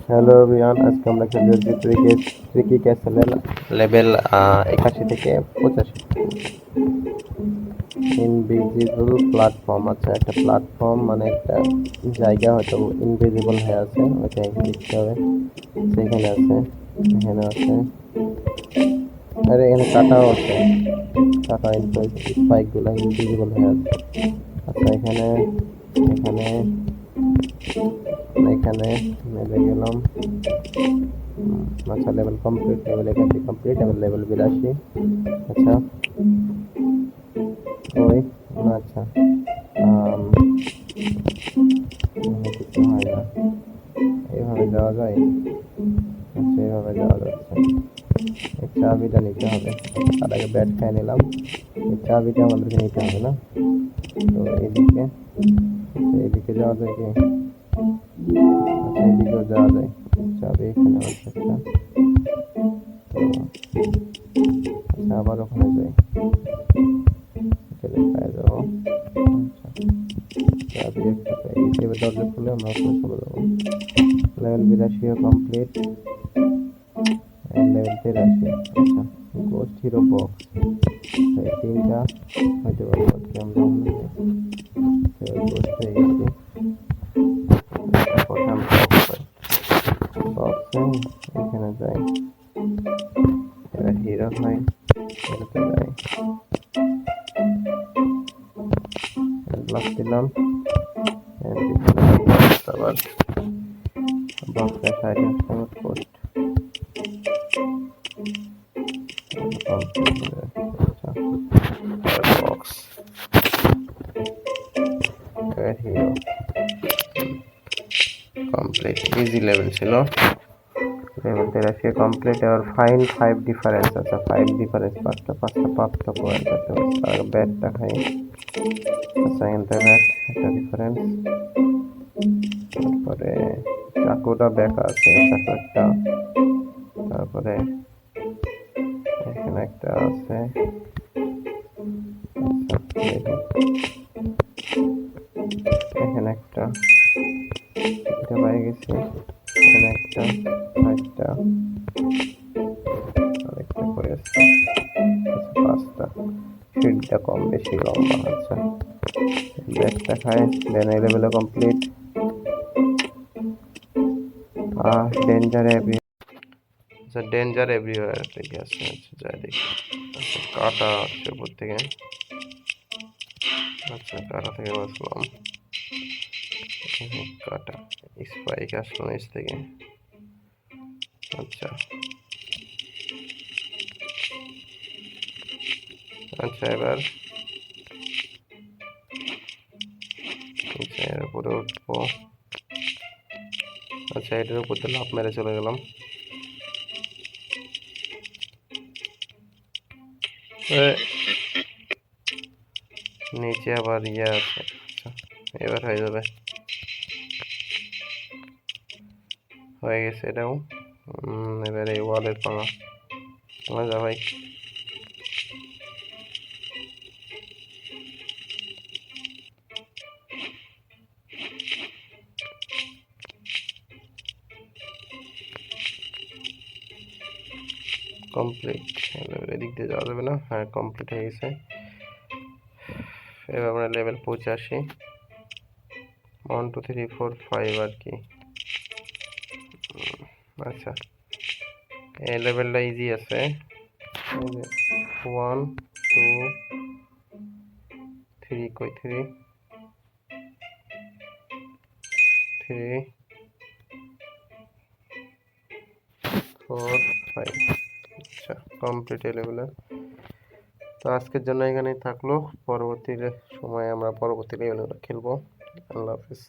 Hello everyone, আজকে আমরা খেলতে যাচ্ছি ট্রিকি ক্যাসেলের লেভেল 81 থেকে 85। Invisible platform. আচ্ছা, একটা প্ল্যাটফর্ম মানে একটা জায়গা হয়তো ইনভিজিবল হয়ে আছে, ওইটা দেখতে হবে। সেখানে আছে, এখানে আছে, আরে এখানে কাটাও আছে, কাটা স্পাইকগুলো ইনভিজিবল হয়ে আছে। আচ্ছা, এখানে এখানে এখানে মেলে গেলাম। আচ্ছা, লেভেল কমপ্লিট, লেভেল 81 কমপ্লিট, এবার লেভেল 82। আচ্ছা, ওই না, আচ্ছা, কিছু হয় না, এইভাবে যাওয়া যায়। আচ্ছা, এইভাবে যাওয়া যাচ্ছে। এই চাবিটা নিতে হবে, তার আগে ব্যাট খাই নিলাম। এই চাবিটা আমাদেরকে নিতে হবে না? তো এইদিকে, আচ্ছা এইদিকে যাওয়া যায় কি? আচ্ছা, এইদিকেও যাওয়া যায়। চাবি এখানে আছে একটা, তো আচ্ছা আবার ওখানে যাই, পায়ে যাবো। আচ্ছা, চাবি একটা পাই, হিসেবে দরজা খুলে আমরা ওখানে চলে যাবো। Level 82 complete, level 83। আচ্ছা, গোস্ট হিরো বক্স, এই তিনটা হয়তো পারবো আজকে আমরা। গোস্ট হয়ে গেছি, প্রথম বক্সে এখানে যাই, এবার হিরো হয়, এটাতে যাই, ব্লক দিলাম, আবার বক্সের সাইডে আসতে post box, hero complete. Easy level ছিল, লেভেল 83 কমপ্লিট। এবার ফাইন্ড 5 ডিফারেন্স। আচ্ছা, 5 ডিফারেন্স, পাঁচটা পার্থক্য বের করতে হবে। তার ব্যাটটা খাই। আচ্ছা, এখান থেকে ব্যাট একটা ডিফারেন্স, তারপরে চাকুটা বেঁকা আছে, চাকু একটা, তারপরে এখানে একটা আছে। আচ্ছা, এখানে একটা, এটা পাই গেছি, এখানে একটা, একটা, আরেকটা করে আছে। আচ্ছা, পাঁচটা, ফিডটা কম বেশি লম্বা। আচ্ছা, ব্যাগটা খাই, দেন এই লেভেলে কমপ্লিট। ডেঞ্জার এভরি, আচ্ছা ডেঞ্জার এভরিওয়্যার থেকে আছে। আচ্ছা, যাই দেখি। আচ্ছা, কাটা আছে উপর থেকে। আচ্ছা, কাটা থেকে বাঁচলাম। কাটা স্পাইক আসলো নিচ থেকে। আচ্ছা, আচ্ছা এবার এর উপরে উঠবো। আচ্ছা, এটার উপর দিয়ে লাফ মেরে চলে গেলাম। নিচে আবার ইয়ে আছে। আচ্ছা, এবার হয়ে যাবে, হয়ে গেছে এটাও। এবার এই ওয়ালের পাঙা যা ভাই। কমপ্লিট, এদিক দিয়ে যাওয়া যাবে না। হ্যাঁ, কমপ্লিট হয়ে গেছে। এবার আমরা লেভেল 85, 1 2 3 4 5 আর কি। আচ্ছা, এই লেভেলটা ইজি আছে। 1 2 3, কই 3 3 4 5। আচ্ছা, কমপ্লিট এই লেভেলে। তো আজকের জন্য এখানেই থাকলো, পরবর্তী সময়ে আমরা পরবর্তী লেভেলগুলো খেলবো। আল্লাহ হাফিজ।